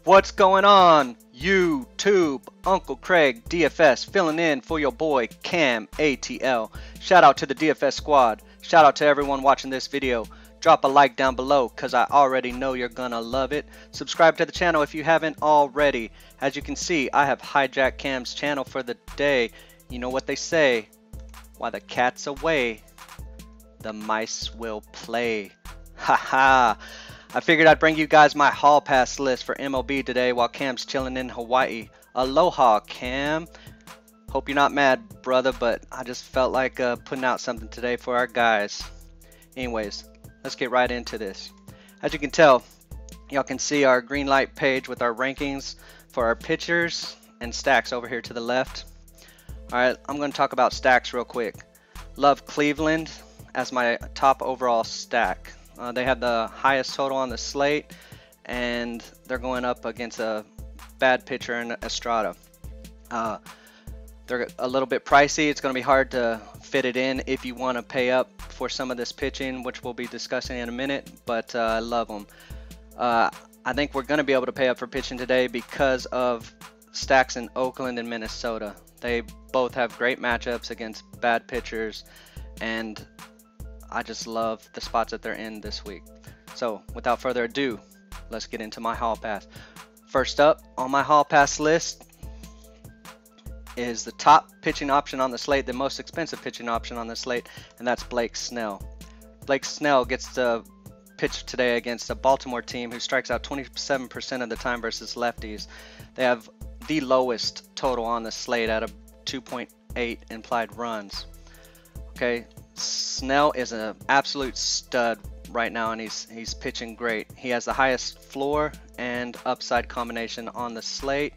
What's going on, YouTube? Uncle Craig DFS filling in for your boy Cam ATL. Shout out to the DFS squad. Shout out to everyone watching this video. Drop a like down below because I already know you're gonna love it. Subscribe to the channel if you haven't already. As you can see, I have hijacked Cam's channel for the day. You know what they say, while the cat's away, the mice will play. Haha. I figured I'd bring you guys my hall pass list for MLB today while Cam's chilling in Hawaii. Aloha, Cam. Hope you're not mad, brother, but I just felt like putting out something today for our guys. Anyways, let's get right into this. As you can tell, y'all can see our green light page with our rankings for our pitchers and stacks over here to the left. Alright, I'm going to talk about stacks real quick. Love Cleveland as my top overall stack. They have the highest total on the slate, and they're going up against a bad pitcher in Estrada. They're a little bit pricey. It's going to be hard to fit it in if you want to pay up for some of this pitching, which we'll be discussing in a minute, but I love them. I think we're going to be able to pay up for pitching today because of stacks in Oakland and Minnesota. They both have great matchups against bad pitchers, and I just love the spots that they're in this week. So without further ado, let's get into my hall pass. First up on my hall pass list is the top pitching option on the slate, the most expensive pitching option on the slate, and that's Blake Snell. Blake Snell gets to pitch today against a Baltimore team who strikes out 27% of the time versus lefties. They have the lowest total on the slate at a 2.8 implied runs. Okay, Snell is an absolute stud right now, and he's pitching great. He has the highest floor and upside combination on the slate.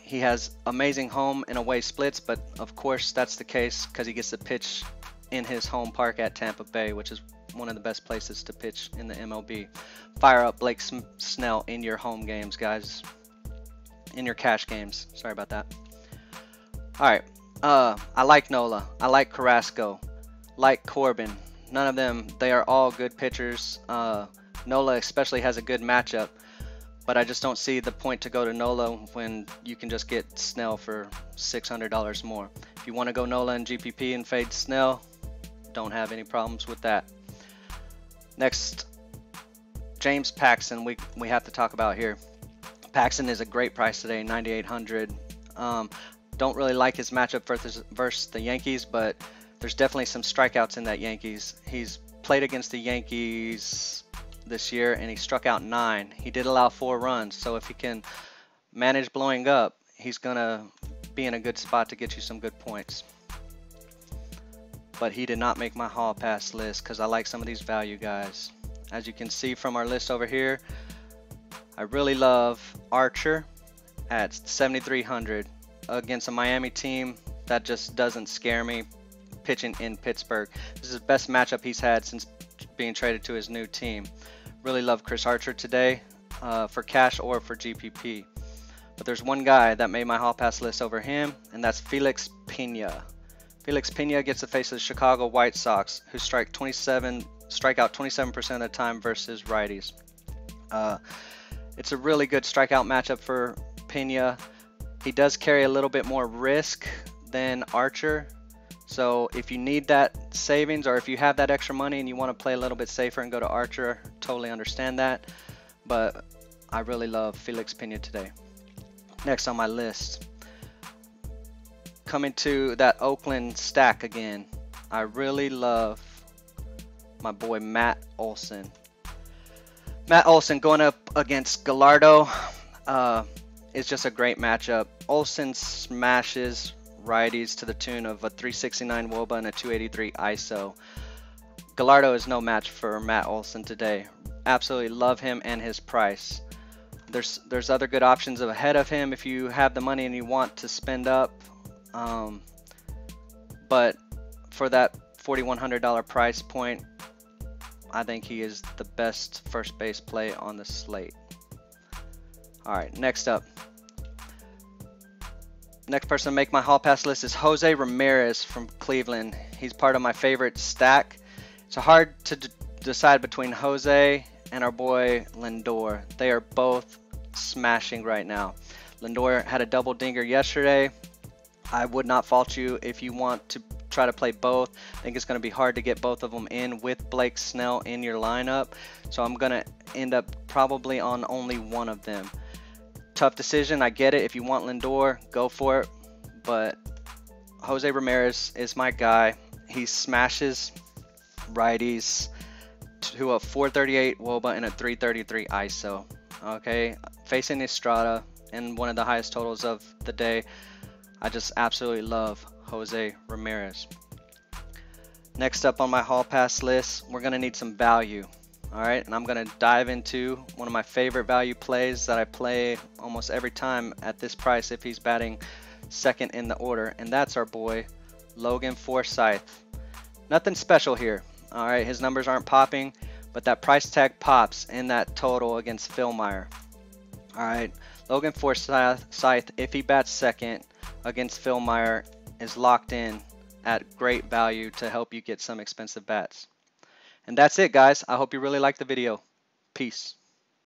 He has amazing home and away splits, but of course that's the case because he gets to pitch in his home park at Tampa Bay, which is one of the best places to pitch in the MLB. Fire up Blake Snell in your home games, guys. In your cash games. Sorry about that. Alright. I like Nola. I like Carrasco. Like Corbin. None of them, they are all good pitchers. Nola especially has a good matchup, but I just don't see the point to go to Nola when you can just get Snell for $600 more. If you want to go Nola and GPP and fade Snell, don't have any problems with that. Next, James Paxton, we have to talk about here. Paxton is a great price today, $9,800. Don't really like his matchup versus the Yankees, but there's definitely some strikeouts in that Yankees. He's played against the Yankees this year, and he struck out 9. He did allow 4 runs, so if he can manage blowing up, he's going to be in a good spot to get you some good points. But he did not make my hall pass list because I like some of these value guys. As you can see from our list over here, I really love Archer at 7,300 against a Miami team that just doesn't scare me, pitching in Pittsburgh. This is the best matchup he's had since being traded to his new team. Really love Chris Archer today for cash or for GPP. But there's one guy that made my hall pass list over him, and that's Felix Pena. Felix Pena gets to face the Chicago White Sox, who strike out 27% of the time versus righties. It's a really good strikeout matchup for Pena. He does carry a little bit more risk than Archer. So if you need that savings, or if you have that extra money and you want to play a little bit safer and go to Archer, totally understand that. But I really love Felix Pena today. Next on my list, coming to that Oakland stack again, I really love my boy Matt Olson. Matt Olson going up against Gallardo is just a great matchup. Olson smashes righties to the tune of a 369 WOBA and a 283 ISO. Gallardo is no match for Matt Olson today. Absolutely love him and his price. There's other good options ahead of him if you have the money and you want to spend up. But for that $4,100 price point, I think he is the best first base play on the slate. Alright, next up. Next person to make my hall pass list is Jose Ramirez from Cleveland. He's part of my favorite stack. It's hard to decide between Jose and our boy Lindor. They are both smashing right now. Lindor had a double dinger yesterday. I would not fault you if you want to try to play both. I think it's going to be hard to get both of them in with Blake Snell in your lineup. So I'm going to end up probably on only one of them. Tough decision. I get it. If you want Lindor, go for it. But Jose Ramirez is my guy. He smashes righties to a 438 WOBA and a 333 ISO. Okay, facing Estrada and one of the highest totals of the day. I just absolutely love Jose Ramirez. Next up on my hall pass list, we're going to need some value. All right, and I'm going to dive into one of my favorite value plays that I play almost every time at this price if he's batting second in the order, and that's our boy Logan Forsythe. Nothing special here. All right, his numbers aren't popping, but that price tag pops in that total against Phil Meyer. All right, Logan Forsythe, if he bats second against Phil Meyer, is locked in at great value to help you get some expensive bats. And that's it, guys. I hope you really liked the video. Peace.